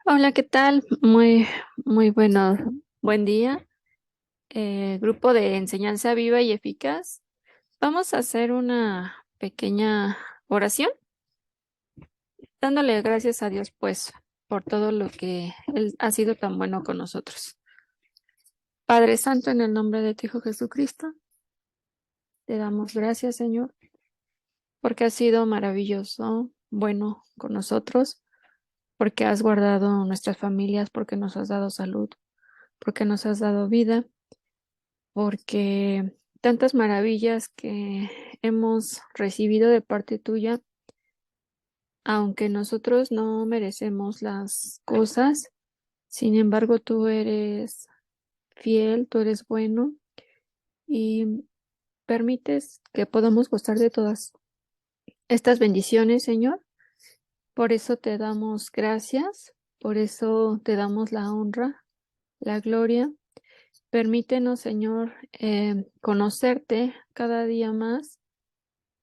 Hola, ¿qué tal? Muy buen día. Grupo de enseñanza viva y eficaz. Vamos a hacer una pequeña oración, dándole gracias a Dios, pues, por todo lo que Él ha sido tan bueno con nosotros. Padre Santo, en el nombre de tu Hijo Jesucristo, te damos gracias, Señor, porque has sido maravilloso, bueno con nosotros, porque has guardado nuestras familias, porque nos has dado salud, porque nos has dado vida, porque tantas maravillas que hemos recibido de parte tuya, aunque nosotros no merecemos las cosas, sin embargo tú eres fiel, tú eres bueno y permites que podamos gozar de todas estas bendiciones, Señor. Por eso te damos gracias, por eso te damos la honra, la gloria. Permítenos, Señor, conocerte cada día más.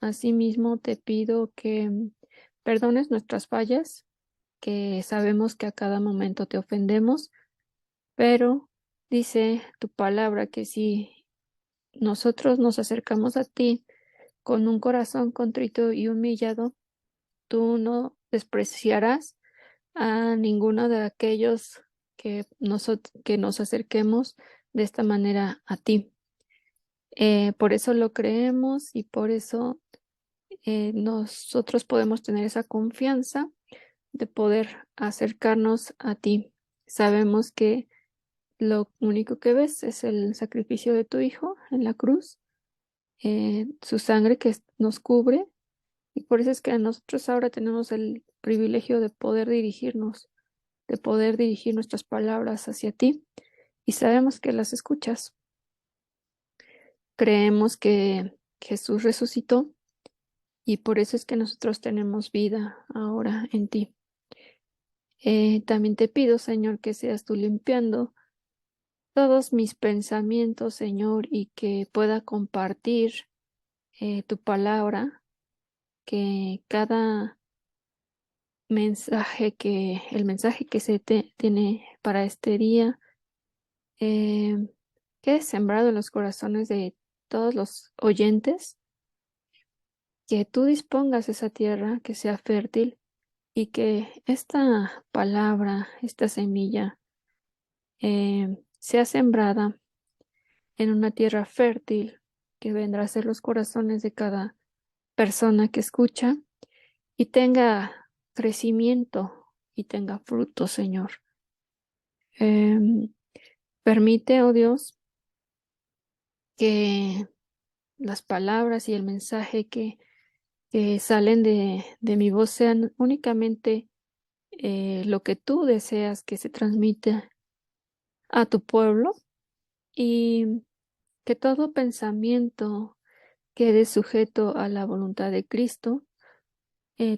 Asimismo, te pido que perdones nuestras fallas, que sabemos que a cada momento te ofendemos, pero dice tu palabra que si nosotros nos acercamos a ti con un corazón contrito y humillado, tú no despreciarás a ninguno de aquellos que nos acerquemos de esta manera a ti. Por eso lo creemos y por eso nosotros podemos tener esa confianza de poder acercarnos a ti. Sabemos que lo único que ves es el sacrificio de tu Hijo en la cruz, su sangre que nos cubre, y por eso es que nosotros ahora tenemos el privilegio de poder dirigirnos, de poder dirigir nuestras palabras hacia ti, y sabemos que las escuchas. Creemos que Jesús resucitó y por eso es que nosotros tenemos vida ahora en ti. También te pido, Señor, que seas tú limpiando todos mis pensamientos, Señor, y que pueda compartir tu palabra, que cada el mensaje que tiene para este día, eh, quede sembrado en los corazones de todos los oyentes, que tú dispongas esa tierra que sea fértil y que esta palabra, esta semilla, sea sembrada en una tierra fértil que vendrá a ser los corazones de cada persona que escucha y tenga crecimiento y tenga fruto, Señor. Em, Permite, oh Dios, que las palabras y el mensaje que salen de mi voz sean únicamente lo que tú deseas que se transmita a tu pueblo y que todo pensamiento quede sujeto a la voluntad de Cristo,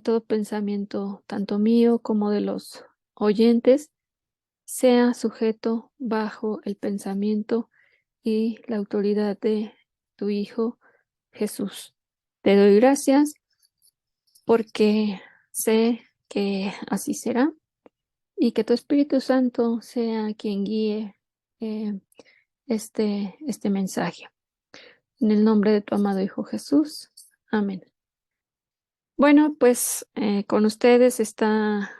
todo pensamiento, tanto mío como de los oyentes, sea sujeto bajo el pensamiento y la autoridad de tu Hijo Jesús. Te doy gracias porque sé que así será y que tu Espíritu Santo sea quien guíe eh, este mensaje. En el nombre de tu amado Hijo Jesús. Amén. Bueno, pues con ustedes está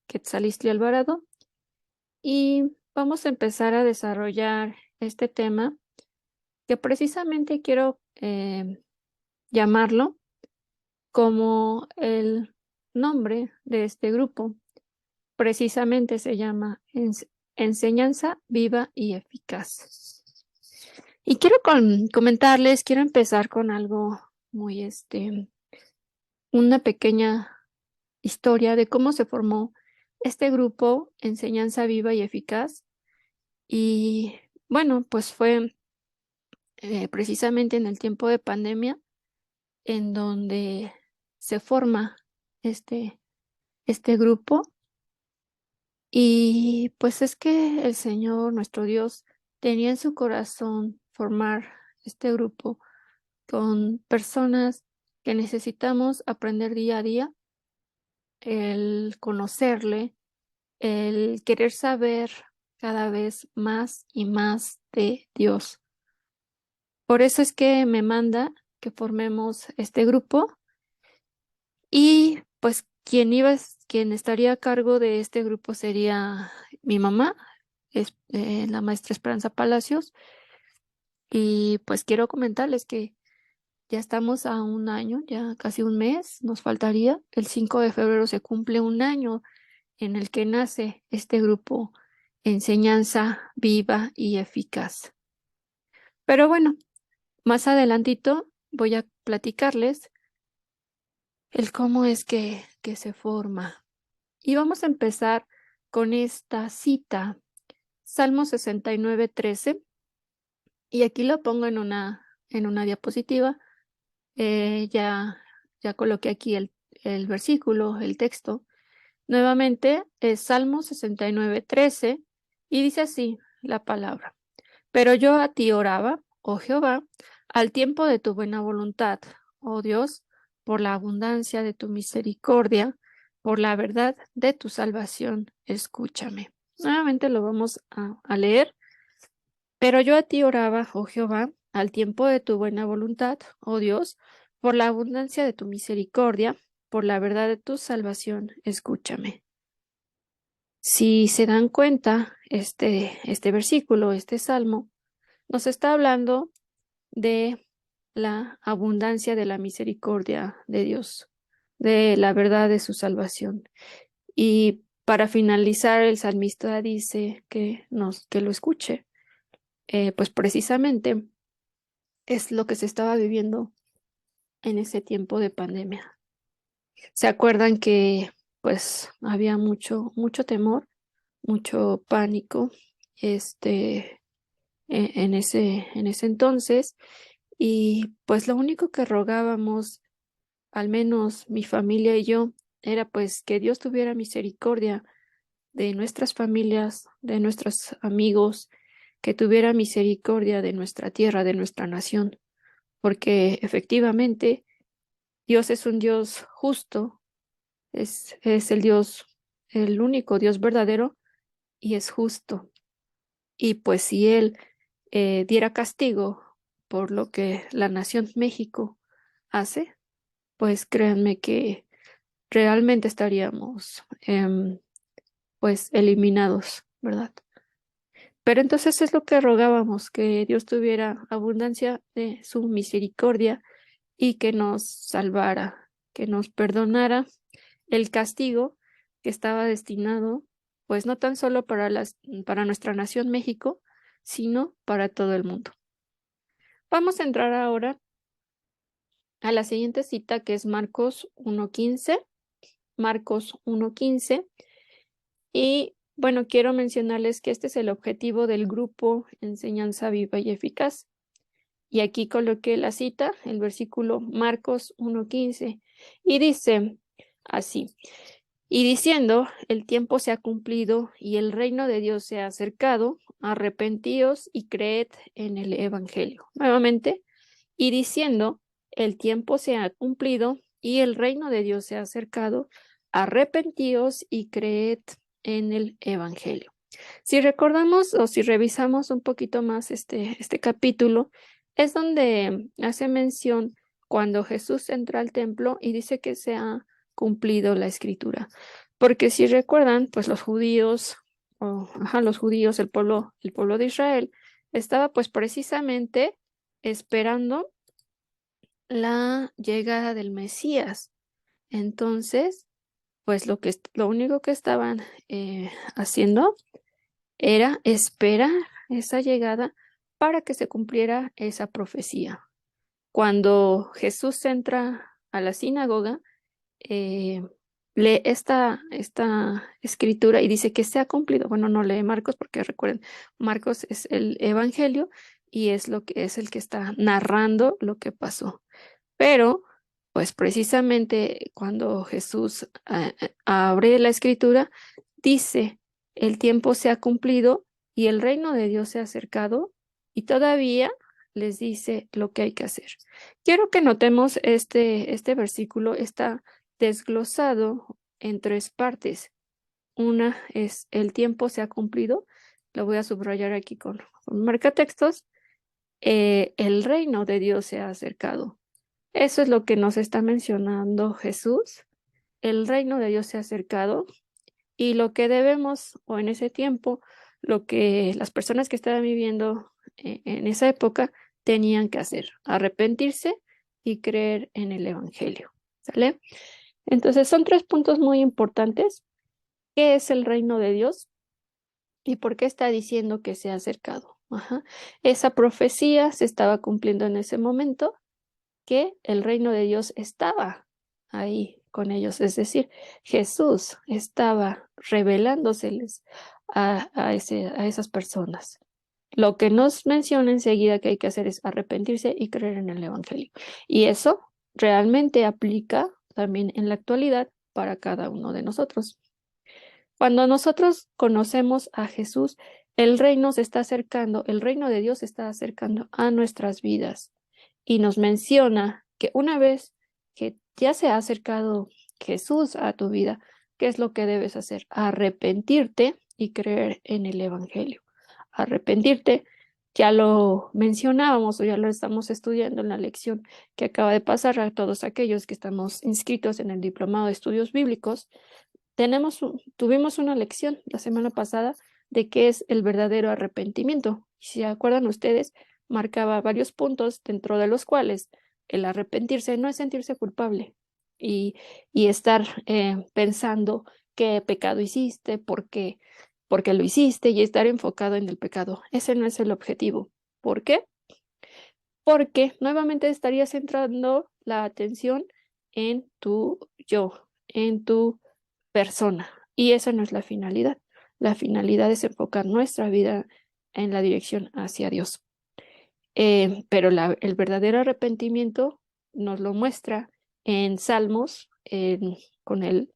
Quetzalistli Alvarado y vamos a empezar a desarrollar este tema que precisamente quiero llamarlo como el nombre de este grupo. Precisamente se llama Enseñanza Viva y Eficaz. Y quiero comentarles, quiero empezar con algo muy, una pequeña historia de cómo se formó este grupo Enseñanza Viva y Eficaz. Y bueno, pues fue precisamente en el tiempo de pandemia en donde se forma este, este grupo. Y pues es que el Señor, nuestro Dios, tenía en su corazón formar este grupo con personas que necesitamos aprender día a día, el conocerle, el querer saber cada vez más y más de Dios. Por eso es que me manda que formemos este grupo y pues quien estaría a cargo de este grupo sería mi mamá, es la maestra Esperanza Palacios. Y pues quiero comentarles que ya estamos a un año, ya casi un mes, nos faltaría. El 5 de febrero se cumple un año en el que nace este grupo Enseñanza Viva y Eficaz. Pero bueno, más adelantito voy a platicarles el cómo es que se forma. Y vamos a empezar con esta cita, Salmo 69:13, y aquí lo pongo en una diapositiva. Ya coloqué aquí el versículo, el texto. Nuevamente es Salmo 69:13 y dice así la palabra. Pero yo a ti oraba, oh Jehová, al tiempo de tu buena voluntad, oh Dios, por la abundancia de tu misericordia, por la verdad de tu salvación, escúchame. Nuevamente lo vamos a leer. Pero yo a ti oraba, oh Jehová, al tiempo de tu buena voluntad, oh Dios, por la abundancia de tu misericordia, por la verdad de tu salvación, escúchame. Si se dan cuenta, este versículo, este salmo, nos está hablando de la abundancia de la misericordia de Dios, de la verdad de su salvación. Y para finalizar, el salmista dice que lo escuche. Pues precisamente es lo que se estaba viviendo en ese tiempo de pandemia. ¿Se acuerdan que pues había mucho temor, mucho pánico, en ese entonces? Y pues lo único que rogábamos, al menos mi familia y yo, era pues que Dios tuviera misericordia de nuestras familias, de nuestros amigos, que tuviera misericordia de nuestra tierra, de nuestra nación, porque efectivamente Dios es un Dios justo, es el Dios, el único Dios verdadero y es justo. Y pues si Él diera castigo por lo que la nación México hace, pues créanme que realmente estaríamos pues eliminados, ¿verdad? Pero entonces es lo que rogábamos, que Dios tuviera abundancia de su misericordia y que nos salvara, que nos perdonara el castigo que estaba destinado, pues no tan solo para nuestra nación México, sino para todo el mundo. Vamos a entrar ahora a la siguiente cita, que es Marcos 1:15. Marcos 1:15. Y bueno, quiero mencionarles que este es el objetivo del grupo Enseñanza Viva y Eficaz. Y aquí coloqué la cita, el versículo Marcos 1:15, y dice así: y diciendo, el tiempo se ha cumplido y el reino de Dios se ha acercado, arrepentíos y creed en el Evangelio. Nuevamente, y diciendo, el tiempo se ha cumplido y el reino de Dios se ha acercado, arrepentíos y creed en el Evangelio. Si recordamos o si revisamos un poquito más este capítulo, es donde hace mención cuando Jesús entra al templo y dice que se ha cumplido la escritura. Porque si recuerdan, pues los judíos, los judíos, el pueblo de Israel, estaba pues precisamente esperando la llegada del Mesías. Entonces, pues lo único que estaban haciendo era esperar esa llegada para que se cumpliera esa profecía. Cuando Jesús entra a la sinagoga, eh, lee esta escritura y dice que se ha cumplido. Bueno, no lee Marcos porque recuerden, Marcos es el Evangelio y es lo que es el que está narrando lo que pasó. Pero, pues precisamente cuando Jesús abre la escritura, dice, el tiempo se ha cumplido y el reino de Dios se ha acercado y todavía les dice lo que hay que hacer. Quiero que notemos este versículo está desglosado en tres partes. Una es el tiempo se ha cumplido, lo voy a subrayar aquí con marcatextos, el reino de Dios se ha acercado. Eso es lo que nos está mencionando Jesús. El reino de Dios se ha acercado y lo que debemos, o en ese tiempo, lo que las personas que estaban viviendo en esa época tenían que hacer, arrepentirse y creer en el Evangelio. ¿Sale? Entonces son tres puntos muy importantes. ¿Qué es el reino de Dios? ¿Y por qué está diciendo que se ha acercado? Ajá. Esa profecía se estaba cumpliendo en ese momento, que el reino de Dios estaba ahí con ellos. Es decir, Jesús estaba revelándoseles a esas personas. Lo que nos menciona enseguida que hay que hacer es arrepentirse y creer en el Evangelio. Y eso realmente aplica también en la actualidad para cada uno de nosotros. Cuando nosotros conocemos a Jesús, el reino se está acercando, el reino de Dios se está acercando a nuestras vidas y nos menciona que una vez que ya se ha acercado Jesús a tu vida, ¿qué es lo que debes hacer? Arrepentirte y creer en el Evangelio. Arrepentirte, ya lo mencionábamos o ya lo estamos estudiando en la lección que acaba de pasar a todos aquellos que estamos inscritos en el Diplomado de Estudios Bíblicos. Tuvimos una lección la semana pasada de qué es el verdadero arrepentimiento. Si se acuerdan ustedes, marcaba varios puntos dentro de los cuales el arrepentirse no es sentirse culpable y, y estar pensando qué pecado hiciste, por qué lo hiciste y estar enfocado en el pecado. Ese no es el objetivo. ¿Por qué? Porque nuevamente estarías centrando la atención en tu yo, en tu persona. Y esa no es la finalidad. La finalidad es enfocar nuestra vida en la dirección hacia Dios. Pero el verdadero arrepentimiento nos lo muestra en Salmos, con el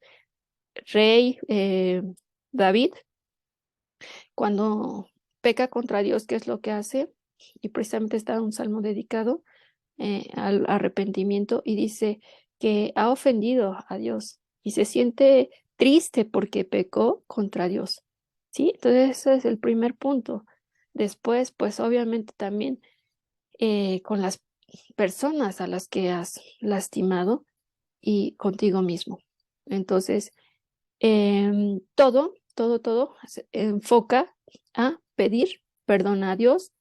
rey David, cuando peca contra Dios, ¿qué es lo que hace? Y precisamente está un salmo dedicado al arrepentimiento y dice que ha ofendido a Dios y se siente triste porque pecó contra Dios. ¿Sí? Entonces ese es el primer punto. Después, pues obviamente también con las personas a las que has lastimado y contigo mismo. Entonces, todo se enfoca a pedir perdón a Dios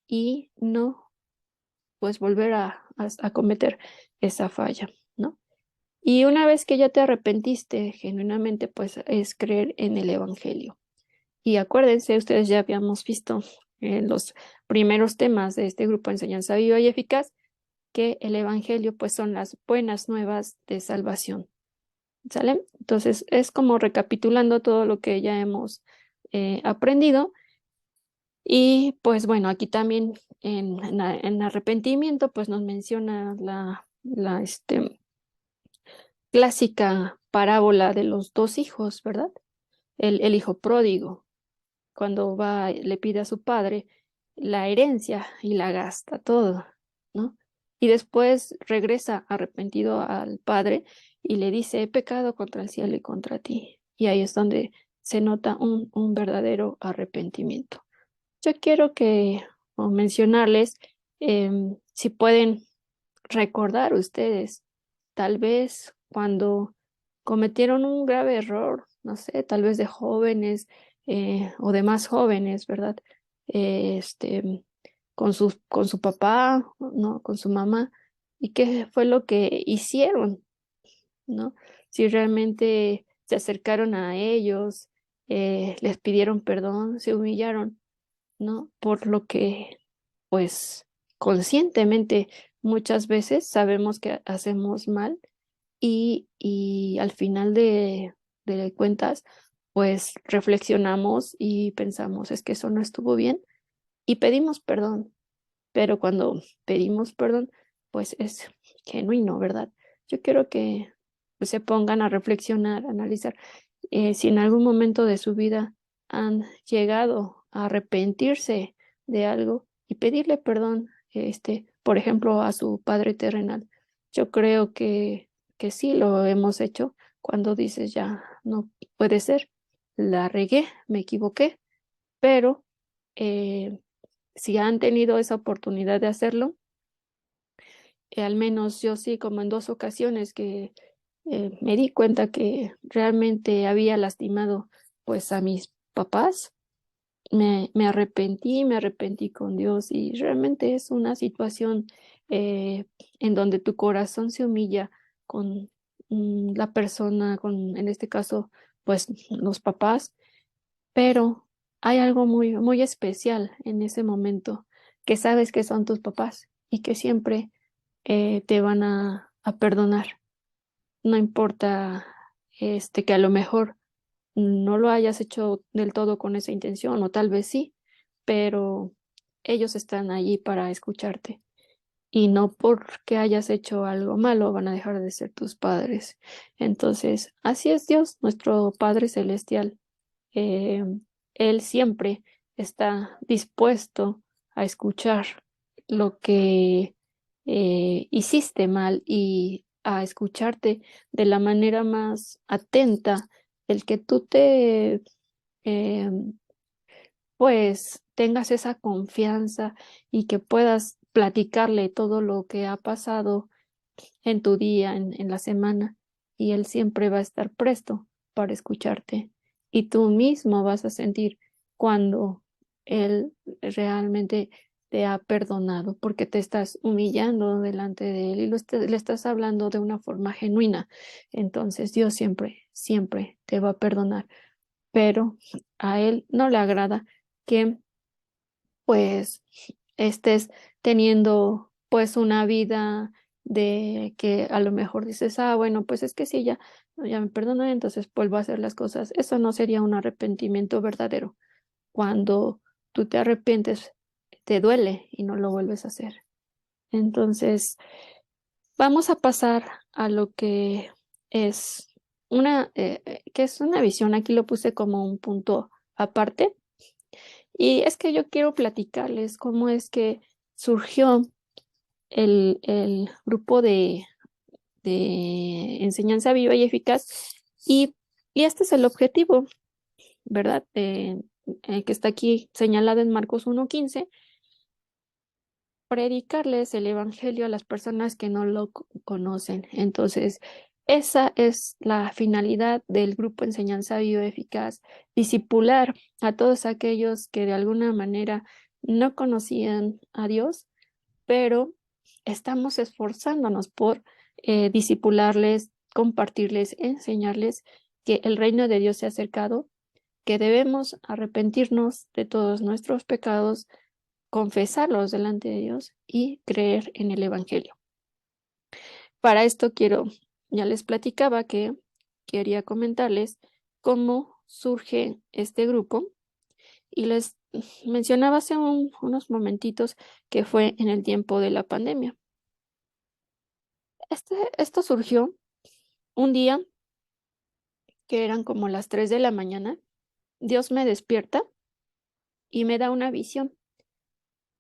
y no pues volver a cometer esa falla, ¿no? Y una vez que ya te arrepentiste genuinamente, pues es creer en el Evangelio. Y acuérdense, ustedes ya habíamos visto en los primeros temas de este grupo de enseñanza viva y eficaz que el Evangelio pues son las buenas nuevas de salvación. ¿Sale? Entonces es como recapitulando todo lo que ya hemos aprendido. Y pues bueno, aquí también en arrepentimiento, pues nos menciona la clásica parábola de los dos hijos, ¿verdad? El hijo pródigo, cuando va, le pide a su padre la herencia y la gasta todo, ¿no? Y después regresa arrepentido al padre y le dice, he pecado contra el cielo y contra ti. Y ahí es donde se nota un verdadero arrepentimiento. Yo quiero o mencionarles, si pueden recordar ustedes, tal vez cuando cometieron un grave error, no sé, tal vez de jóvenes o de más jóvenes, ¿verdad? Con su papá, ¿no? Con su mamá, y qué fue lo que hicieron, ¿no? Si realmente se acercaron a ellos, les pidieron perdón, se humillaron, ¿no? Por lo que, pues, conscientemente muchas veces sabemos que hacemos mal y al final de cuentas, pues reflexionamos y pensamos, es que eso no estuvo bien y pedimos perdón, pero cuando pedimos perdón, pues es genuino, ¿verdad? Yo quiero que pues, se pongan a reflexionar, a analizar si en algún momento de su vida han llegado a arrepentirse de algo y pedirle perdón, por ejemplo, a su padre terrenal. Yo creo que sí lo hemos hecho cuando dices ya no puede ser. la regué, me equivoqué, pero si han tenido esa oportunidad de hacerlo, al menos yo sí, como en 2 ocasiones que me di cuenta que realmente había lastimado pues a mis papás, me arrepentí con Dios y realmente es una situación eh, en donde tu corazón se humilla con la persona, con en este caso pues los papás, pero hay algo muy, muy especial en ese momento, que sabes que son tus papás y que siempre te van a perdonar. No importa que a lo mejor no lo hayas hecho del todo con esa intención, o tal vez sí, pero ellos están allí para escucharte. Y no porque hayas hecho algo malo van a dejar de ser tus padres. Entonces, así es Dios, nuestro Padre Celestial. eh, Él siempre está dispuesto a escuchar lo que hiciste mal y a escucharte de la manera más atenta, el que tú te, eh, pues, tengas esa confianza y que puedas platicarle todo lo que ha pasado en tu día, en la semana, y Él siempre va a estar presto para escucharte. Y tú mismo vas a sentir cuando Él realmente te ha perdonado, porque te estás humillando delante de Él y le estás hablando de una forma genuina. Entonces Dios siempre, siempre te va a perdonar, pero a Él no le agrada que pues estés teniendo pues una vida de que a lo mejor dices, ah, bueno, pues es que sí, ya me perdoné, entonces vuelvo a hacer las cosas. Eso no sería un arrepentimiento verdadero. Cuando tú te arrepientes, te duele y no lo vuelves a hacer. Entonces, vamos a pasar a lo que es que es una visión. Aquí lo puse como un punto aparte y es que yo quiero platicarles cómo es que surgió el grupo de enseñanza viva y eficaz y, y este es el objetivo, ¿verdad? Que está aquí señalado en Marcos 1:15, predicarles el evangelio a las personas que no lo conocen. Entonces, esa es la finalidad del grupo Enseñanza Bioeficaz, discipular a todos aquellos que de alguna manera no conocían a Dios, pero estamos esforzándonos por discipularles, compartirles, enseñarles que el reino de Dios se ha acercado, que debemos arrepentirnos de todos nuestros pecados, confesarlos delante de Dios y creer en el Evangelio. Para esto ya les platicaba que quería comentarles cómo surge este grupo y les mencionaba hace unos momentitos que fue en el tiempo de la pandemia. Esto surgió un día que eran como las 3 de la mañana. Dios me despierta y me da una visión.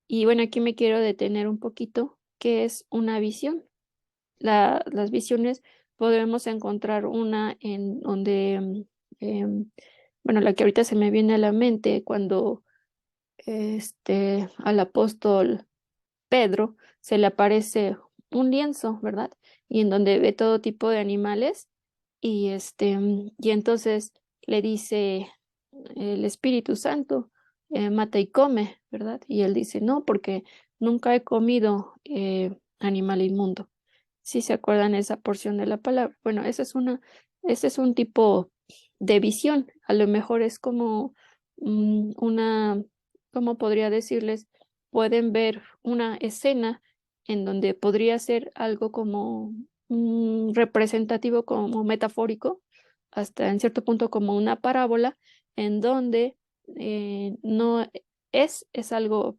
Y bueno, aquí me quiero detener un poquito. ¿Qué es una visión? Las visiones podemos encontrar una en donde, bueno, la que ahorita se me viene a la mente cuando al apóstol Pedro se le aparece un lienzo, ¿verdad? Y en donde ve todo tipo de animales y entonces le dice el Espíritu Santo, mata y come, ¿verdad? Y él dice, no, porque nunca he comido animal inmundo. Si se acuerdan esa porción de la palabra. Bueno, ese es un tipo de visión. A lo mejor es como ¿cómo podría decirles? Pueden ver una escena en donde podría ser algo como representativo, como metafórico, hasta en cierto punto como una parábola, en donde no es algo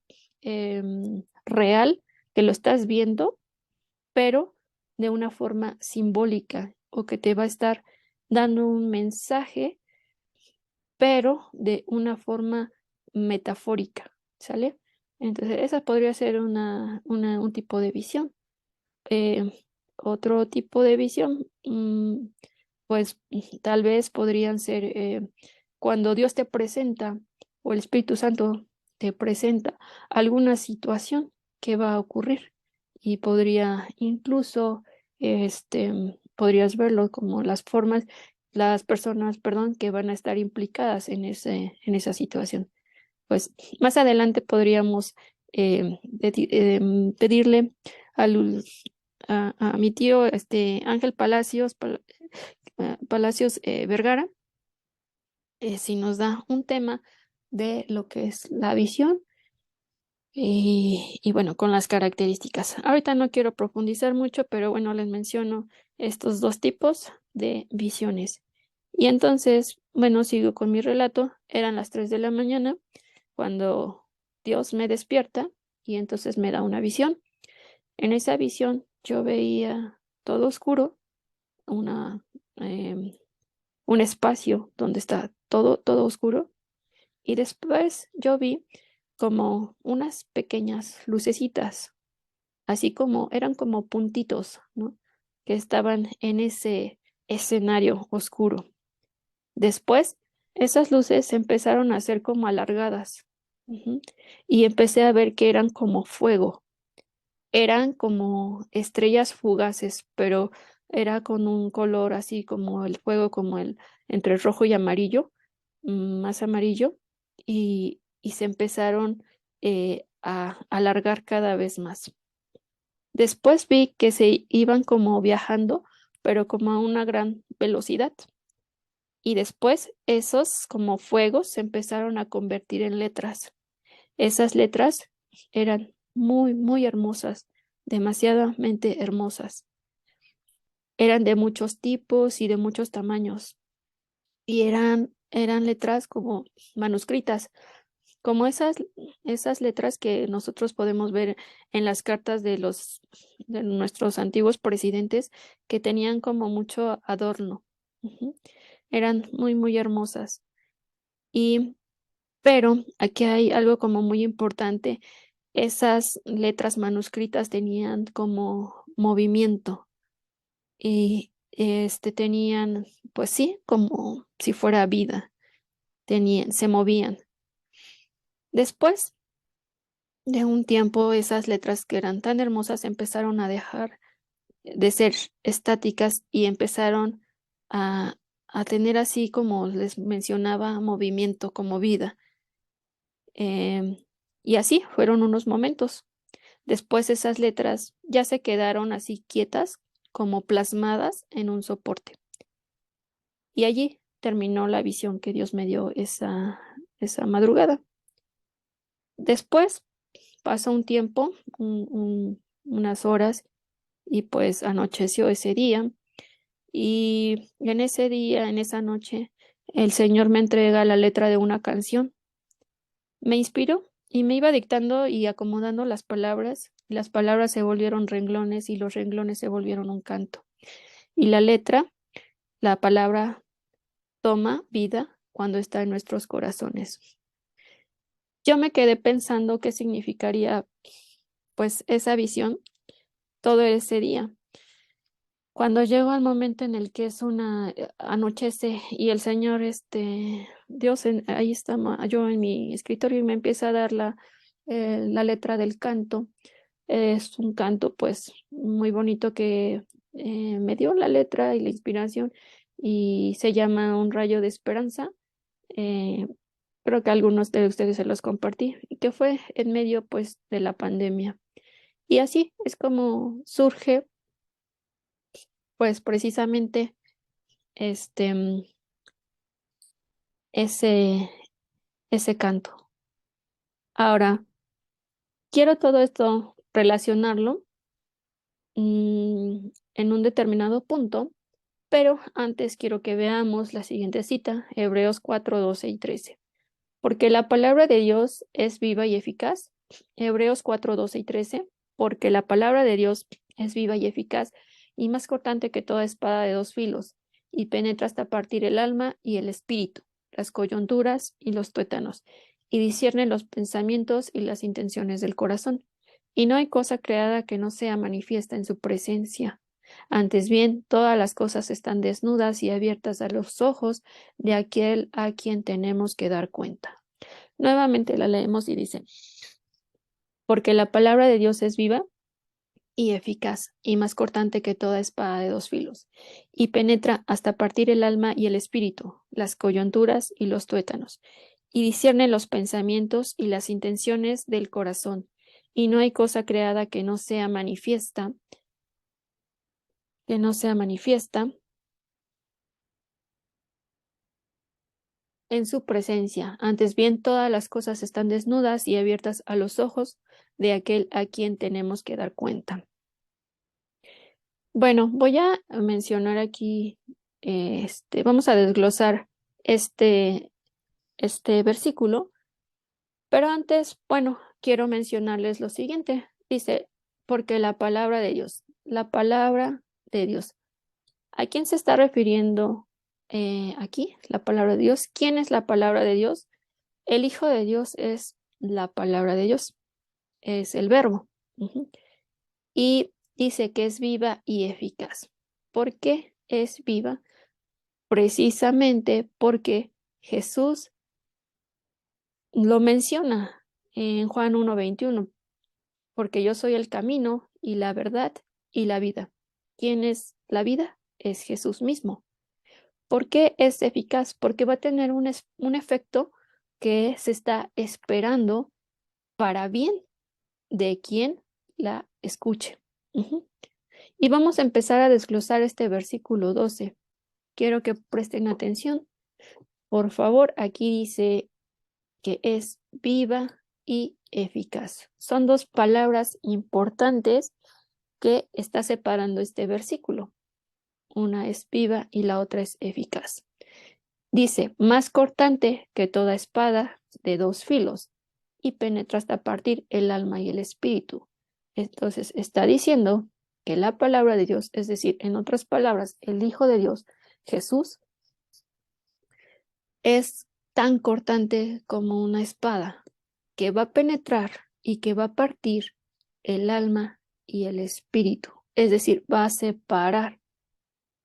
real, que lo estás viendo, pero de una forma simbólica o que te va a estar dando un mensaje, pero de una forma metafórica, ¿sale? Entonces, esa podría ser un tipo de visión. Eh, Otro tipo de visión, pues tal vez podrían ser cuando Dios te presenta o el Espíritu Santo te presenta alguna situación que va a ocurrir y podría incluso, podrías verlo como las personas, perdón, que van a estar implicadas en esa situación. Pues más adelante podríamos pedirle al, a mi tío Ángel Palacios Vergara, si nos da un tema de lo que es la visión y bueno, con las características. Ahorita no quiero profundizar mucho, pero bueno, les menciono estos dos tipos de visiones. Y entonces, bueno, sigo con mi relato. Eran las 3 de la mañana cuando Dios me despierta y entonces me da una visión. En esa visión yo veía todo oscuro, una, em, un espacio donde está todo oscuro. Y después yo vi como unas pequeñas lucecitas, así como eran como puntitos, ¿no? Que estaban en ese escenario oscuro. Después, esas luces se empezaron a hacer como alargadas. Ujú. Y empecé a ver que eran como fuego, eran como estrellas fugaces, pero era con un color así como el fuego, como el entre rojo y amarillo, más amarillo, y se empezaron a alargar cada vez más. Después vi que se iban como viajando, pero como a una gran velocidad. Y después esos como fuegos se empezaron a convertir en letras. Esas letras eran muy hermosas, demasiadamente hermosas. Eran de muchos tipos y de muchos tamaños. Y eran letras como manuscritas, como esas letras que nosotros podemos ver en las cartas de nuestros antiguos presidentes que tenían como mucho adorno. Ujú. Eran muy hermosas. Y, pero aquí hay algo como muy importante. Esas letras manuscritas tenían como movimiento y tenían, pues sí, como si fuera vida, se movían. Después de un tiempo, esas letras que eran tan hermosas empezaron a dejar de ser estáticas y empezaron a, a tener así como les mencionaba, movimiento, como vida. Em, y así fueron unos momentos. Después esas letras ya se quedaron así quietas, como plasmadas en un soporte. Y allí terminó la visión que Dios me dio esa madrugada. Después pasó un tiempo, unas horas, y pues anocheció ese día. Y en ese día, en esa noche, el Señor me entrega la letra de una canción. Me inspiró y me iba dictando y acomodando las palabras. Las palabras se volvieron renglones y los renglones se volvieron un canto. Y la letra, la palabra, toma vida cuando está en nuestros corazones. Yo me quedé pensando qué significaría pues esa visión todo ese día. Cuando llego al momento en el que es anochece y el Señor, Dios, ahí está yo en mi escritorio y me empieza a dar la letra del canto. Es un canto pues muy bonito que me dio la letra y la inspiración y se llama Un rayo de esperanza. Eh, Creo que a algunos de ustedes se los compartí y que fue en medio pues de la pandemia. Y así es como surge pues precisamente este ese ese canto. Ahora, quiero todo esto relacionarlo en un determinado punto, pero antes quiero que veamos la siguiente cita, Hebreos 4 12 y 13. Porque la palabra de Dios es viva y eficaz. Hebreos 4 12 y 13. Porque la palabra de Dios es viva y eficaz y más cortante que toda espada de dos filos, y penetra hasta partir el alma y el espíritu, las coyunturas y los tuétanos, y discierne los pensamientos y las intenciones del corazón. Y no hay cosa creada que no sea manifiesta en su presencia. Antes bien, todas las cosas están desnudas y abiertas a los ojos de aquel a quien tenemos que dar cuenta. Nuevamente la leemos y dice, porque la palabra de Dios es viva y eficaz, y más cortante que toda espada de dos filos, y penetra hasta partir el alma y el espíritu, las coyunturas y los tuétanos, y discierne los pensamientos y las intenciones del corazón, y no hay cosa creada que no sea manifiesta en su presencia. Antes bien, todas las cosas están desnudas y abiertas a los ojos de aquel a quien tenemos que dar cuenta. Bueno, voy a mencionar aquí, vamos a desglosar este, este versículo, pero antes, bueno, quiero mencionarles lo siguiente. Dice, porque la palabra de Dios. ¿A quién se está refiriendo aquí? La palabra de Dios. ¿Quién es la palabra de Dios? El Hijo de Dios es la palabra de Dios, es el verbo. Ujú. Y dice que es viva y eficaz. ¿Por qué es viva? Precisamente porque Jesús lo menciona en Juan 1:21, porque yo soy el camino y la verdad y la vida. ¿Quién es la vida? Es Jesús mismo. ¿Por qué es eficaz? Porque va a tener un efecto que se está esperando para bien de quien la escuche. Ujú. Y vamos a empezar a desglosar este versículo 12. Quiero que presten atención. Por favor, aquí dice que es viva y eficaz. Son dos palabras importantes que está separando este versículo. Una es viva y la otra es eficaz. Dice, más cortante que toda espada de dos filos y penetra hasta partir el alma y el espíritu. Entonces está diciendo que la palabra de Dios, es decir, en otras palabras, el Hijo de Dios, Jesús, es tan cortante como una espada que va a penetrar y que va a partir el alma y el espíritu. Es decir, va a separar.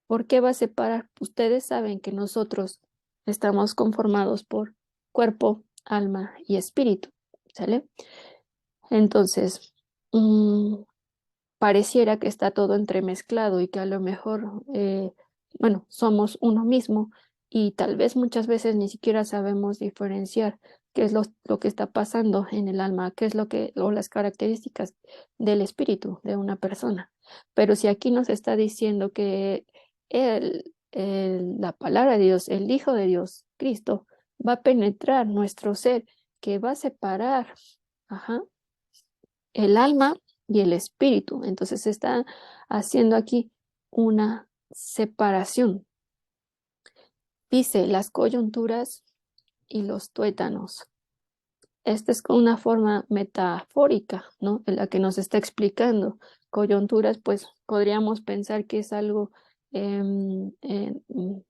¿Por qué va a separar? Ustedes saben que nosotros estamos conformados por cuerpo, alma y espíritu, ¿sale? Entonces, pareciera que está todo entremezclado y que a lo mejor, bueno, somos uno mismo y tal vez muchas veces ni siquiera sabemos diferenciar qué es lo que está pasando en el alma, qué es lo que, o las características del espíritu de una persona. Pero si aquí nos está diciendo que la palabra de Dios, el Hijo de Dios, Cristo, va a penetrar nuestro ser, que va a separar, ajá, el alma y el espíritu. Entonces se está haciendo aquí una separación. Dice las coyunturas y los tuétanos. Esta es una forma metafórica, ¿no? En la que nos está explicando. Coyunturas, pues podríamos pensar que es algo,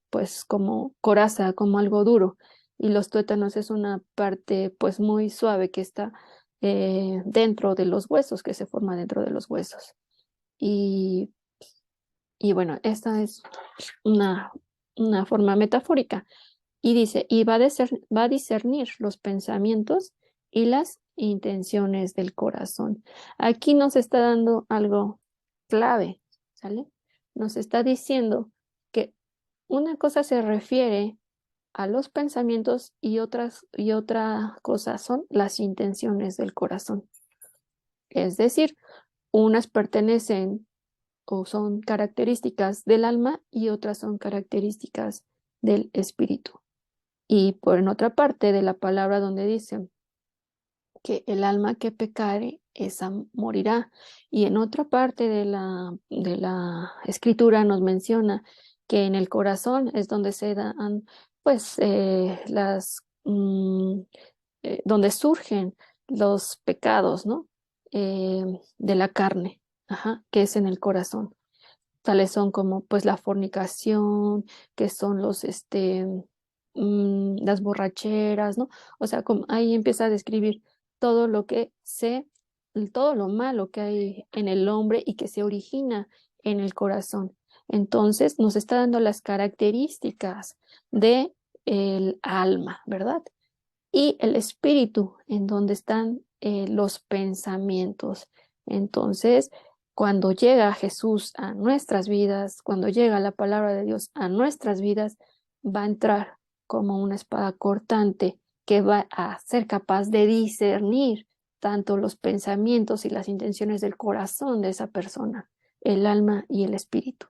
pues como coraza, como algo duro. Y los tuétanos es una parte, pues muy suave que está dentro de los huesos, que se forma dentro de los huesos. Y, y bueno, esta es una, una forma metafórica. Y dice, y va a discernir los pensamientos y las intenciones del corazón. Aquí nos está dando algo clave, ¿sale? Nos está diciendo que una cosa se refiere a los pensamientos y otra cosa son las intenciones del corazón. Es decir, unas pertenecen o son características del alma y otras son características del espíritu. Y por en otra parte de la palabra donde dice que el alma que pecare, esa morirá. Y en otra parte de la escritura nos menciona que en el corazón es donde se dan, pues, donde surgen los pecados, ¿no? De la carne, ajá, que es en el corazón. Tales son como pues la fornicación, que son las borracheras, ¿no? O sea, como ahí empieza a describir todo lo que todo lo malo que hay en el hombre y que se origina en el corazón. Entonces nos está dando las características de el alma, ¿verdad? Y el espíritu, en donde están los pensamientos. Entonces, cuando llega Jesús a nuestras vidas, cuando llega la palabra de Dios a nuestras vidas, va a entrar como una espada cortante que va a ser capaz de discernir tanto los pensamientos y las intenciones del corazón de esa persona, el alma y el espíritu.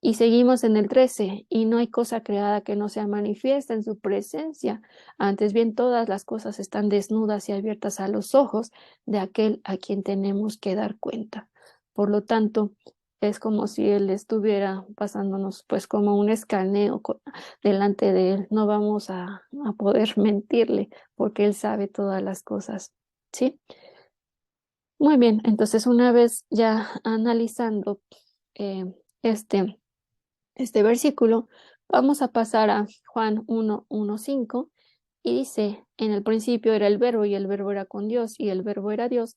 Y seguimos en el 13, y no hay cosa creada que no sea manifiesta en su presencia. Antes bien, todas las cosas están desnudas y abiertas a los ojos de aquel a quien tenemos que dar cuenta. Por lo tanto, es como si él estuviera pasándonos pues como un escaneo delante de él. No vamos a poder mentirle porque él sabe todas las cosas. ¿Sí? Muy bien, entonces una vez ya analizando eh, este versículo, vamos a pasar a Juan 1:1-5 y dice, en el principio era el verbo y el verbo era con Dios y el verbo era Dios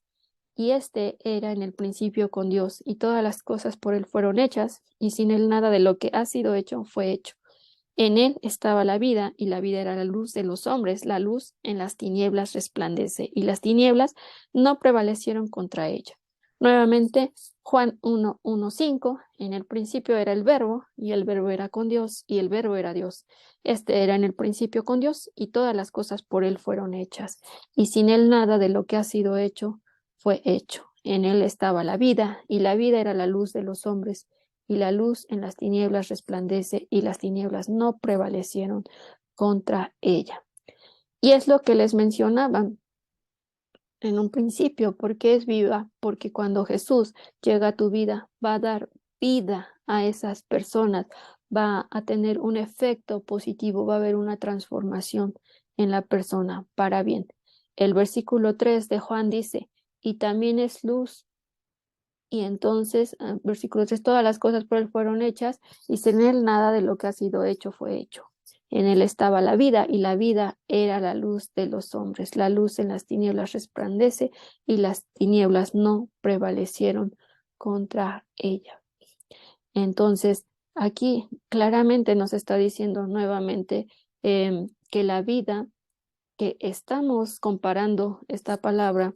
y este era en el principio con Dios y todas las cosas por él fueron hechas y sin él nada de lo que ha sido hecho fue hecho. En él estaba la vida, y la vida era la luz de los hombres. La luz en las tinieblas resplandece, y las tinieblas no prevalecieron contra ella. Nuevamente, Juan 1:1-5, en el principio era el verbo, y el verbo era con Dios, y el verbo era Dios. Este era en el principio con Dios, y todas las cosas por él fueron hechas, y sin él nada de lo que ha sido hecho fue hecho. En él estaba la vida, y la vida era la luz de los hombres y la luz en las tinieblas resplandece, y las tinieblas no prevalecieron contra ella. Y es lo que les mencionaba en un principio, porque es viva, porque cuando Jesús llega a tu vida, va a dar vida a esas personas, va a tener un efecto positivo, va a haber una transformación en la persona para bien. El versículo 3 de Juan dice, y también es luz. Y entonces, versículo 3, todas las cosas por él fueron hechas, y sin él nada de lo que ha sido hecho fue hecho. En él estaba la vida, y la vida era la luz de los hombres. La luz en las tinieblas resplandece, y las tinieblas no prevalecieron contra ella. Entonces, aquí claramente nos está diciendo nuevamente que la vida, que estamos comparando esta palabra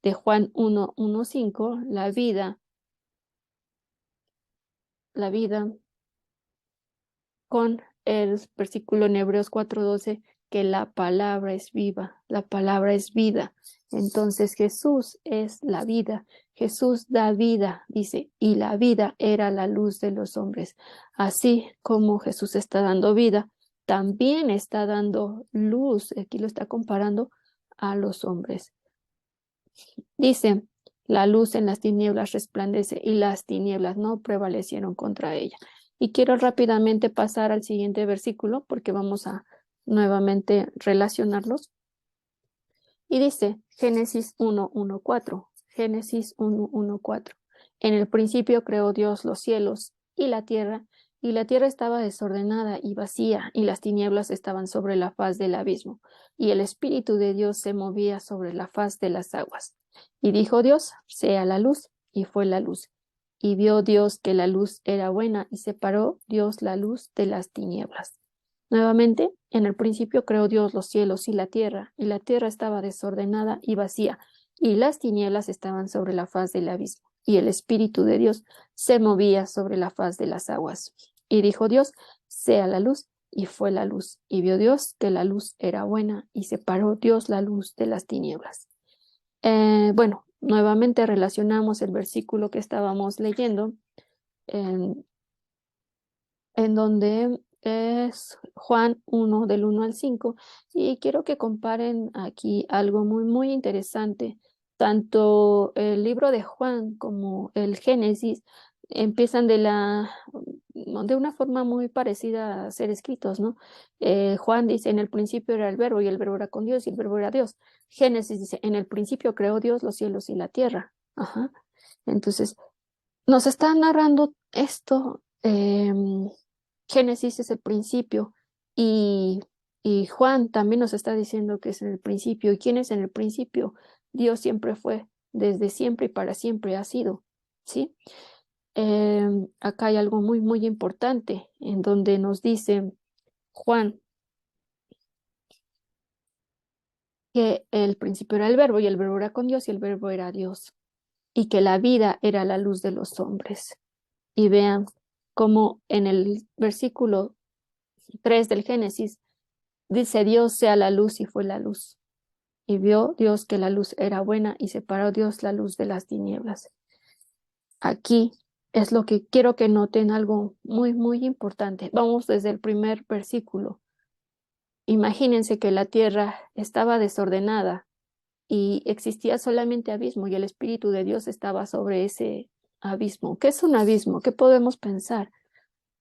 de Juan 1:1-5, la vida con el versículo en Hebreos 4:12, que la palabra es viva, la palabra es vida. Entonces Jesús es la vida, Jesús da vida, dice, y la vida era la luz de los hombres. Así como Jesús está dando vida, también está dando luz, aquí lo está comparando a los hombres. Dice, la luz en las tinieblas resplandece y las tinieblas no prevalecieron contra ella. Y quiero rápidamente pasar al siguiente versículo porque vamos a nuevamente relacionarlos. Y dice Génesis 1:1-4. Génesis 1:1-4. En el principio creó Dios los cielos y la tierra estaba desordenada y vacía, y las tinieblas estaban sobre la faz del abismo, y el Espíritu de Dios se movía sobre la faz de las aguas. Y dijo Dios, sea la luz, y fue la luz. Y vio Dios que la luz era buena, y separó Dios la luz de las tinieblas. Nuevamente, en el principio creó Dios los cielos y la tierra estaba desordenada y vacía, y las tinieblas estaban sobre la faz del abismo, y el Espíritu de Dios se movía sobre la faz de las aguas. Y dijo Dios, sea la luz, y fue la luz. Y vio Dios que la luz era buena, y separó Dios la luz de las tinieblas. Bueno, nuevamente relacionamos el versículo que estábamos leyendo, en, en donde es Juan 1 del 1 al 5, y quiero que comparen aquí algo muy, muy interesante. Tanto el libro de Juan como el Génesis empiezan de una forma muy parecida a ser escritos, ¿no? Juan dice, en el principio era el verbo y el verbo era con Dios y el verbo era Dios. Génesis dice, en el principio creó Dios los cielos y la tierra. Ajá. Entonces, nos está narrando esto. Génesis es el principio y, y Juan también nos está diciendo que es en el principio. ¿Y quién es en el principio? Dios siempre fue, desde siempre y para siempre ha sido, ¿sí? acá hay algo muy, muy importante en donde nos dice Juan que el principio era el verbo y el verbo era con Dios y el verbo era Dios y que la vida era la luz de los hombres. Y vean cómo en el versículo 3 del Génesis dice Dios sea la luz y fue la luz. Y vio Dios que la luz era buena y separó Dios la luz de las tinieblas. Aquí es lo que quiero que noten algo muy, muy importante. Vamos desde el primer versículo. Imagínense que la tierra estaba desordenada y existía solamente abismo y el Espíritu de Dios estaba sobre ese abismo. ¿Qué es un abismo? ¿Qué podemos pensar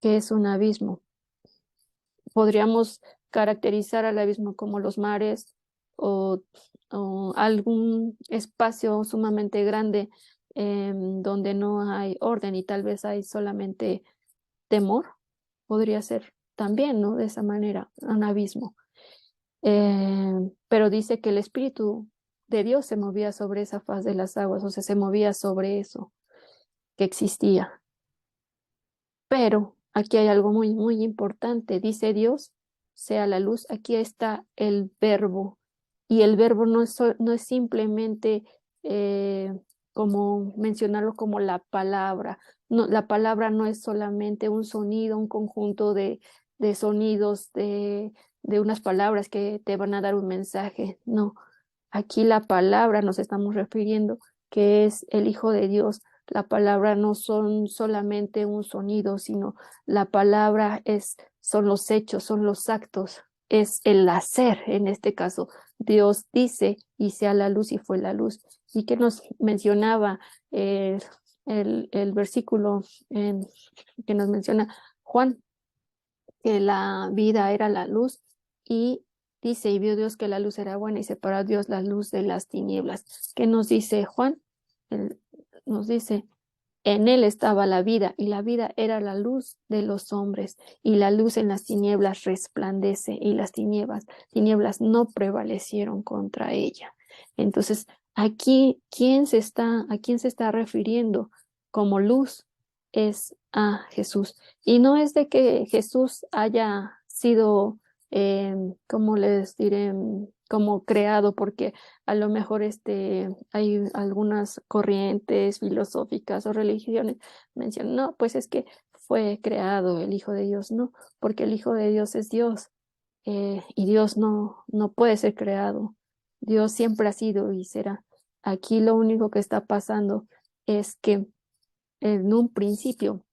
que es un abismo? Podríamos caracterizar al abismo como los mares o, o algún espacio sumamente grande donde no hay orden y tal vez hay solamente temor. Podría ser también, ¿no? De esa manera, un abismo. Pero dice que el Espíritu de Dios se movía sobre esa faz de las aguas, o sea, se movía sobre eso que existía. Pero aquí hay algo muy, muy importante. Dice Dios, sea la luz. Aquí está el verbo. Y el verbo no es simplemente como mencionarlo como la palabra. No, la palabra no es solamente un sonido, un conjunto de sonidos, de unas palabras que te van a dar un mensaje. No, aquí la palabra nos estamos refiriendo que es el Hijo de Dios. La palabra no son solamente un sonido, sino la palabra son los hechos, son los actos, es el hacer. En este caso, Dios dice y sea la luz y fue la luz. Y que nos mencionaba eh, el versículo que nos menciona Juan, que la vida era la luz y dice, y vio Dios que la luz era buena y separó Dios la luz de las tinieblas. ¿Qué nos dice Juan? Él nos dice, en él estaba la vida y la vida era la luz de los hombres y la luz en las tinieblas resplandece y las tinieblas no prevalecieron contra ella. Entonces, aquí, ¿a quién se está refiriendo como luz? Es a Jesús. Y no es de que Jesús haya sido, como les diré, como creado, porque a lo mejor hay algunas corrientes filosóficas o religiones mencionan, no, pues es que fue creado el Hijo de Dios, no, porque el Hijo de Dios es Dios y Dios no puede ser creado. Dios siempre ha sido y será. Aquí lo único que está pasando es que en un principio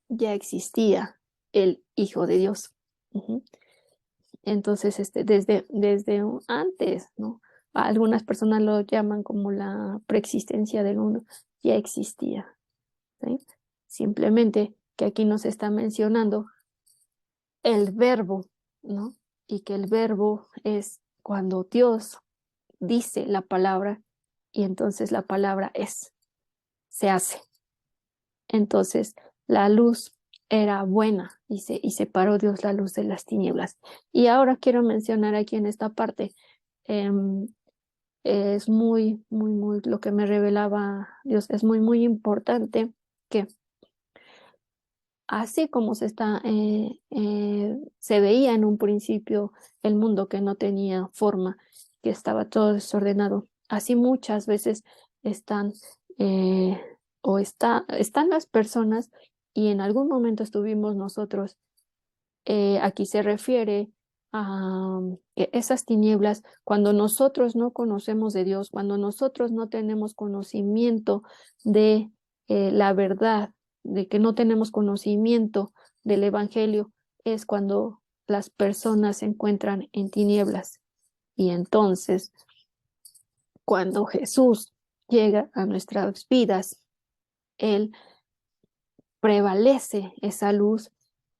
ya existía el Hijo de Dios. Ujú. Entonces, antes, ¿no? Algunas personas lo llaman como la preexistencia del mundo, ya existía, ¿sí? Simplemente que aquí nos está mencionando el verbo, ¿no? Y que el verbo es cuando Dios dice la palabra y entonces la palabra se hace. Entonces, la luz era buena y separó Dios la luz de las tinieblas. Y ahora quiero mencionar aquí en esta parte, em, es muy, muy, muy, lo que me revelaba Dios, es muy, muy importante que así como se veía en un principio el mundo que no tenía forma, que estaba todo desordenado, así muchas veces están eh, están las personas y en algún momento estuvimos nosotros. Aquí se refiere a que esas tinieblas, cuando nosotros no conocemos de Dios, cuando nosotros no tenemos conocimiento de la verdad, de que no tenemos conocimiento del Evangelio, es cuando las personas se encuentran en tinieblas. Y entonces, cuando Jesús llega a nuestras vidas, Él prevalece esa luz,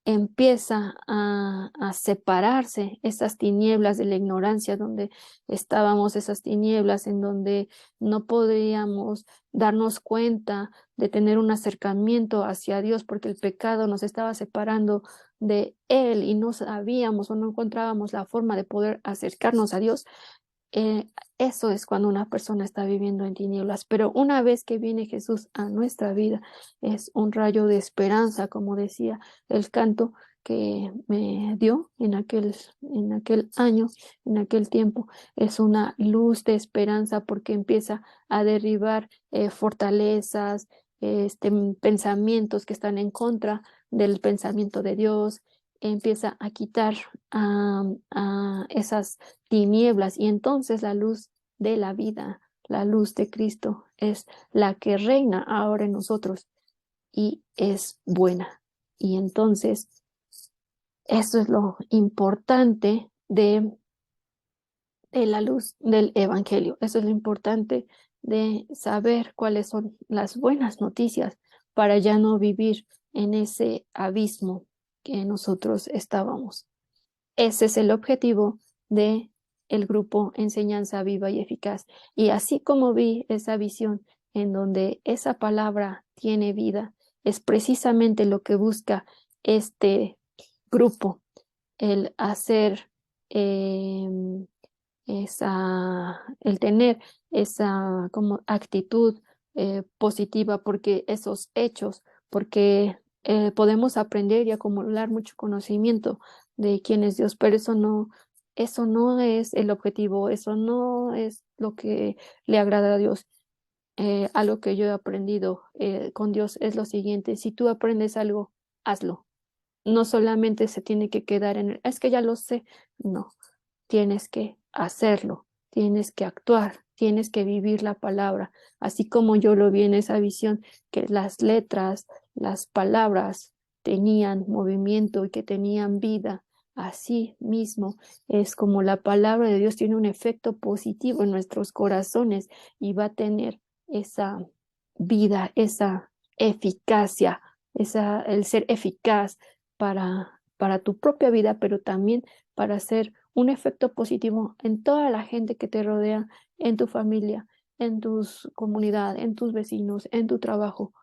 empieza a separarse esas tinieblas de la ignorancia donde estábamos, esas tinieblas en donde no podíamos darnos cuenta de tener un acercamiento hacia Dios porque el pecado nos estaba separando de Él y no sabíamos o no encontrábamos la forma de poder acercarnos a Dios. eh, eso es cuando una persona está viviendo en tinieblas. Pero una vez que viene Jesús a nuestra vida, es un rayo de esperanza, como decía el canto que me dio en aquel año, en aquel tiempo. Es una luz de esperanza porque empieza a derribar fortalezas, pensamientos que están en contra del pensamiento de Dios. Empieza a quitar a esas tinieblas y entonces la luz de la vida, la luz de Cristo es la que reina ahora en nosotros y es buena. Y entonces eso es lo importante de la luz del Evangelio. Eso es lo importante de saber cuáles son las buenas noticias para ya no vivir en ese abismo que nosotros estábamos. Ese es el objetivo de el grupo Enseñanza Viva y Eficaz. Y así como vi esa visión en donde esa palabra tiene vida, es precisamente lo que busca este grupo, el hacer eh, el tener esa como actitud positiva, porque esos hechos, porque podemos aprender y acumular mucho conocimiento de quién es Dios, pero eso no es el objetivo, eso no es lo que le agrada a Dios. Algo que yo he aprendido con Dios es lo siguiente: si tú aprendes algo, hazlo. No solamente se tiene que quedar es que ya lo sé, no, tienes que hacerlo, tienes que actuar, tienes que vivir la palabra, así como yo lo vi en esa visión, que las letras, las palabras tenían movimiento y que tenían vida. Así mismo es como la palabra de Dios tiene un efecto positivo en nuestros corazones y va a tener esa vida, esa eficacia, el ser eficaz para tu propia vida, pero también para hacer un efecto positivo en toda la gente que te rodea, en tu familia, en tu comunidad, en tus vecinos, en tu trabajo.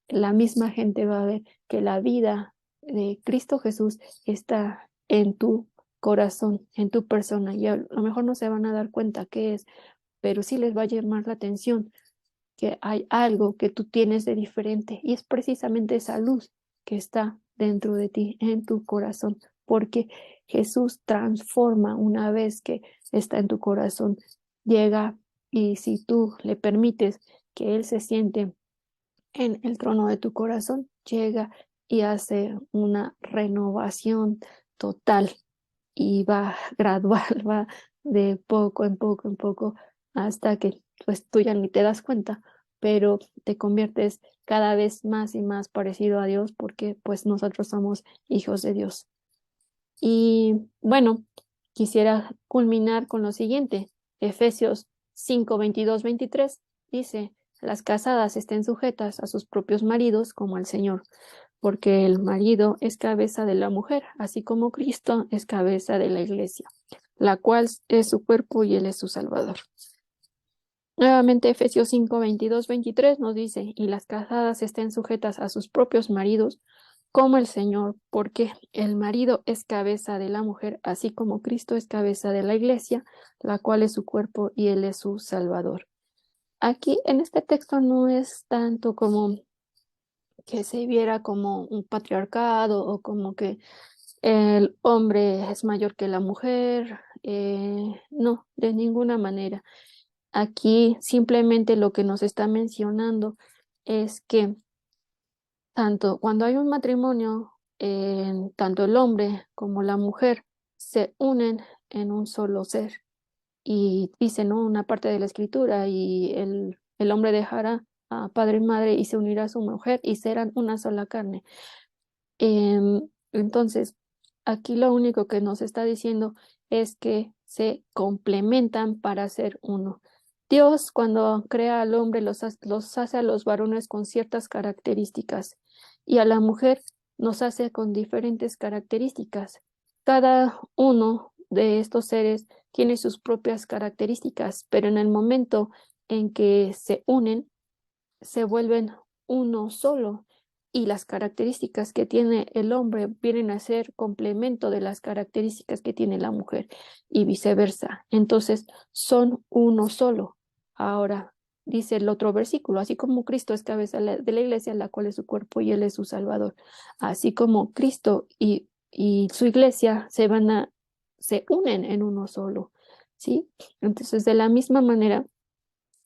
La misma gente va a ver que la vida de Cristo Jesús está en tu corazón, en tu persona, y a lo mejor no se van a dar cuenta qué es, pero sí les va a llamar la atención que hay algo que tú tienes de diferente y es precisamente esa luz que está dentro de ti, en tu corazón, porque Jesús transforma una vez que está en tu corazón, llega y si tú le permites que Él se siente en el trono de tu corazón, llega y hace una renovación total y va gradual, va de poco en poco en poco hasta que pues tú ya ni te das cuenta, pero te conviertes cada vez más y más parecido a Dios porque pues nosotros somos hijos de Dios. Y bueno, quisiera culminar con lo siguiente. Efesios 5, 22, 23 dice: las casadas estén sujetas a sus propios maridos como al Señor, porque el marido es cabeza de la mujer, así como Cristo es cabeza de la iglesia, la cual es su cuerpo y él es su Salvador. Nuevamente Efesios 5, 22, 23 nos dice: y las casadas estén sujetas a sus propios maridos como el Señor, porque el marido es cabeza de la mujer, así como Cristo es cabeza de la iglesia, la cual es su cuerpo y él es su Salvador. Aquí en este texto no es tanto como que se viera como un patriarcado o como que el hombre es mayor que la mujer. No, de ninguna manera. Aquí simplemente lo que nos está mencionando es que tanto cuando hay un matrimonio, tanto el hombre como la mujer se unen en un solo ser. Y dice, ¿no? Una parte de la escritura, y el hombre dejará a padre y madre y se unirá a su mujer y serán una sola carne. Entonces, aquí lo único que nos está diciendo es que se complementan para ser uno. Dios, cuando crea al hombre, los hace a los varones con ciertas características y a la mujer nos hace con diferentes características. Cada uno de estos seres tiene sus propias características, pero en el momento en que se unen, se vuelven uno solo. y las características que tiene el hombre vienen a ser complemento de las características que tiene la mujer y viceversa. Entonces, son uno solo. Ahora, dice el otro versículo, así como Cristo es cabeza de la iglesia, la cual es su cuerpo y él es su salvador. Así como Cristo y su iglesia se unen en uno solo, ¿sí? Entonces, de la misma manera,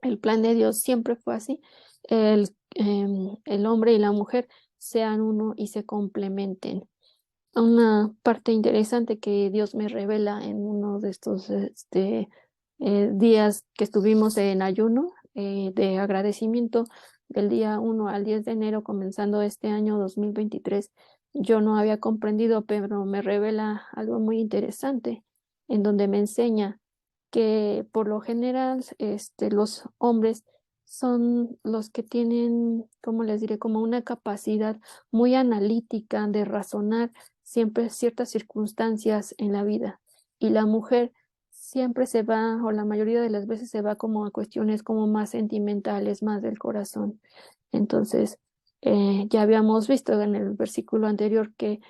el plan de Dios siempre fue así. El hombre y la mujer sean uno y se complementen. Una parte interesante que Dios me revela en uno de estos días que estuvimos en ayuno de agradecimiento del día 1 al 10 de enero, comenzando este año 2023, yo no había comprendido, pero me revela algo muy interesante en donde me enseña que por lo general los hombres son los que tienen, ¿cómo les diré?, como una capacidad muy analítica de razonar siempre ciertas circunstancias en la vida. Y la mujer siempre se va, o la mayoría de las veces se va como a cuestiones como más sentimentales, más del corazón. Entonces, ya habíamos visto en el versículo anterior que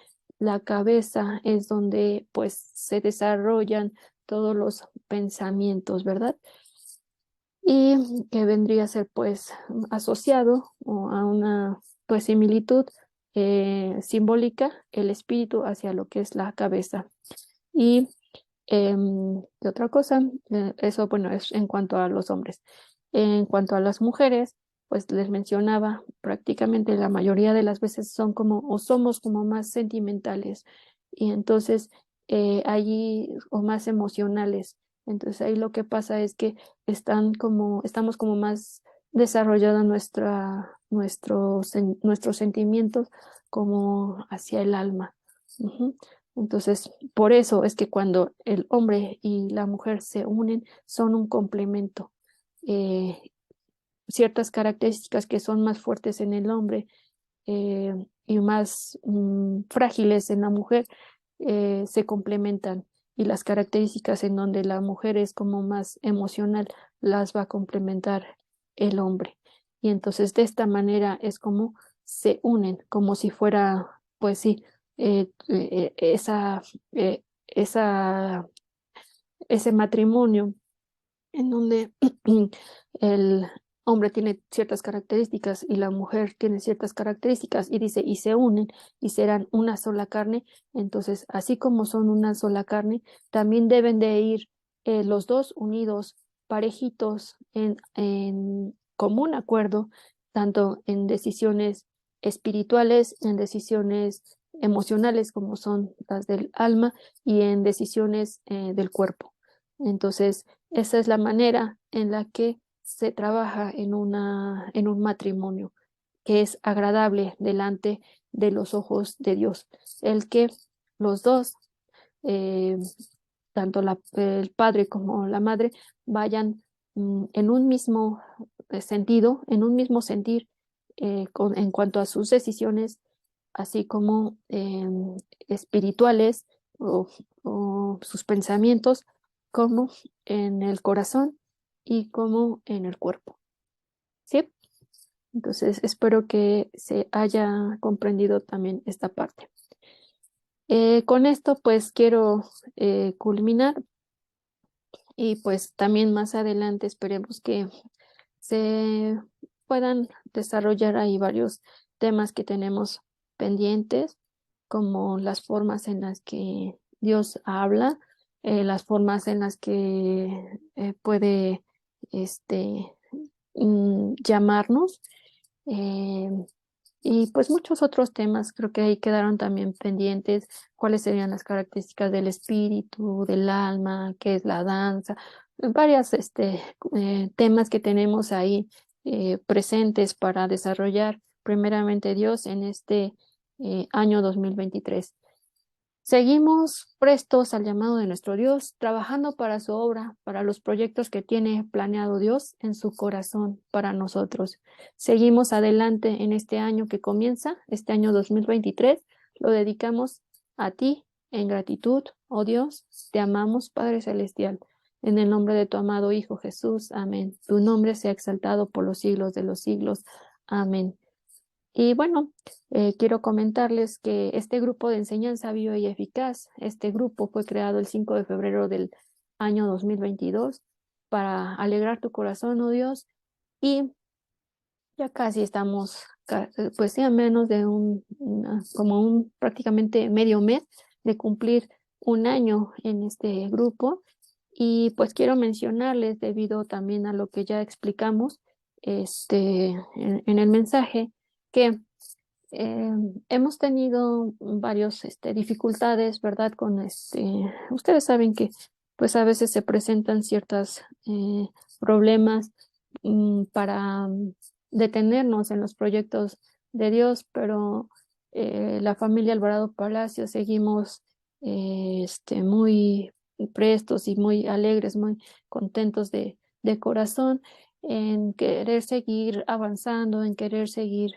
la cabeza es donde pues se desarrollan todos los pensamientos, ¿verdad? Y que vendría a ser pues asociado o a una pues similitud simbólica el espíritu hacia lo que es la cabeza. Y ¿qué otra cosa? Eso, bueno, es en cuanto a los hombres. En cuanto a las mujeres, pues les mencionaba, prácticamente la mayoría de las veces son como, o somos como más sentimentales, y entonces allí, o más emocionales. Entonces ahí lo que pasa es que estamos como más desarrollada nuestros sentimientos como hacia el alma. Ujú. Entonces, por eso es que cuando el hombre y la mujer se unen, son un complemento. Eh, Ciertas características que son más fuertes en el hombre y más frágiles en la mujer se complementan. Y las características en donde la mujer es como más emocional, las va a complementar el hombre. Y entonces de esta manera es como se unen, como si fuera, pues sí, eh, esa, ese matrimonio en donde el hombre tiene ciertas características y la mujer tiene ciertas características y dice, y se unen y serán una sola carne. Entonces, así como son una sola carne, también deben de ir los dos unidos, parejitos, en común acuerdo, tanto en decisiones espirituales, en decisiones emocionales como son las del alma y en decisiones del cuerpo. Entonces, esa es la manera en la que se trabaja en un matrimonio, que es agradable delante de los ojos de Dios. El que los dos, eh, tanto el padre como la madre, vayan en un mismo sentido, en un mismo sentir en cuanto a sus decisiones, así como espirituales o, o sus pensamientos, como en el corazón y como en el cuerpo. ¿Sí? Entonces, espero que se haya comprendido también esta parte. Con esto, pues quiero culminar y pues también más adelante esperemos que se puedan desarrollar ahí varios temas que tenemos pendientes, como las formas en las que Dios habla, las formas en las que puede este, llamarnos. eh, y pues muchos otros temas, creo que ahí quedaron también pendientes, cuáles serían las características del espíritu, del alma, qué es la danza, varios temas que tenemos ahí presentes para desarrollar primeramente Dios en este año 2023. Seguimos prestos al llamado de nuestro Dios, trabajando para su obra, para los proyectos que tiene planeado Dios en su corazón para nosotros. Seguimos adelante en este año que comienza, este año 2023. Lo dedicamos a ti en gratitud, oh Dios. Te amamos, Padre Celestial. En el nombre de tu amado Hijo Jesús. Amén. Tu nombre sea exaltado por los siglos de los siglos. Amén. Y bueno, quiero comentarles que este grupo de enseñanza viva y eficaz, este grupo fue creado el 5 de febrero del año 2022 para alegrar tu corazón, oh Dios, y ya casi estamos, pues sí, a menos de como un prácticamente medio mes de cumplir un año en este grupo. Y pues quiero mencionarles, debido también a lo que ya explicamos en el mensaje, que eh, hemos tenido varios dificultades, ¿verdad? Ustedes saben que pues a veces se presentan ciertos problemas para detenernos en los proyectos de Dios, pero la familia Alvarado Palacio seguimos muy prestos y muy alegres, muy contentos de corazón en querer seguir avanzando, en querer seguir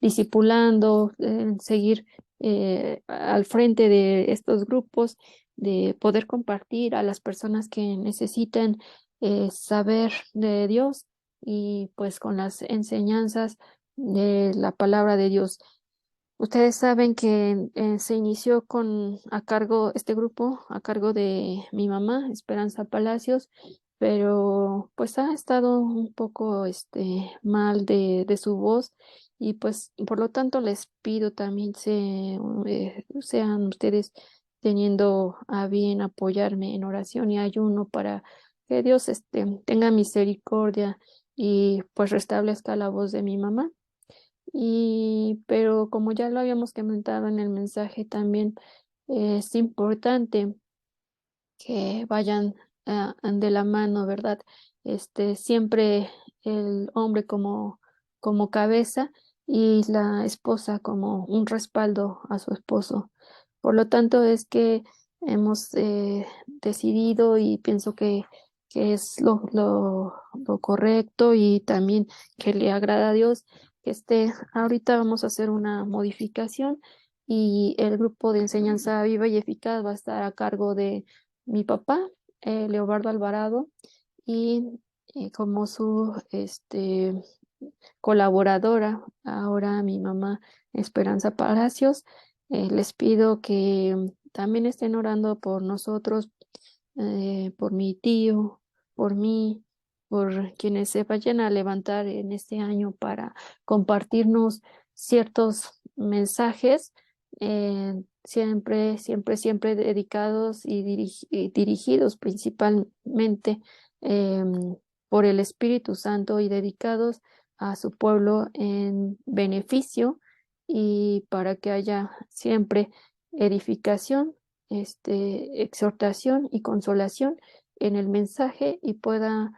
discipulando, seguir al frente de estos grupos, de poder compartir a las personas que necesitan saber de Dios y pues con las enseñanzas de la palabra de Dios. Ustedes saben que se inició a cargo, este grupo, a cargo de mi mamá, Esperanza Palacios, pero pues ha estado un poco mal de su voz y pues por lo tanto les pido también sean ustedes teniendo a bien apoyarme en oración y ayuno para que Dios tenga misericordia y pues restablezca la voz de mi mamá. Pero como ya lo habíamos comentado en el mensaje, también es importante que vayan de la mano, ¿verdad? Siempre el hombre como cabeza y la esposa como un respaldo a su esposo. Por lo tanto, es que hemos decidido y pienso que es lo correcto y también que le agrada a Dios que ahorita vamos a hacer una modificación y el grupo de enseñanza viva y eficaz va a estar a cargo de mi papá, Leobardo Alvarado, y como su colaboradora, ahora mi mamá Esperanza Palacios, les pido que también estén orando por nosotros, por mi tío, por mí, por quienes se vayan a levantar en este año para compartirnos ciertos mensajes, siempre dedicados y dirigidos principalmente por el Espíritu Santo y dedicados a su pueblo en beneficio y para que haya siempre edificación, exhortación y consolación en el mensaje y pueda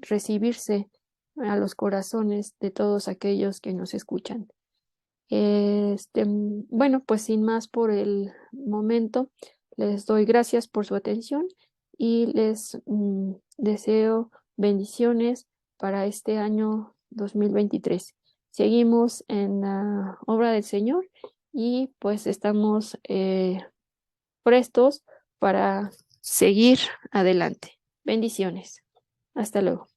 recibirse a los corazones de todos aquellos que nos escuchan. Bueno, pues sin más por el momento, les doy gracias por su atención y les deseo bendiciones para este año 2023. Seguimos en la obra del Señor y pues estamos prestos para seguir adelante. Bendiciones. Hasta luego.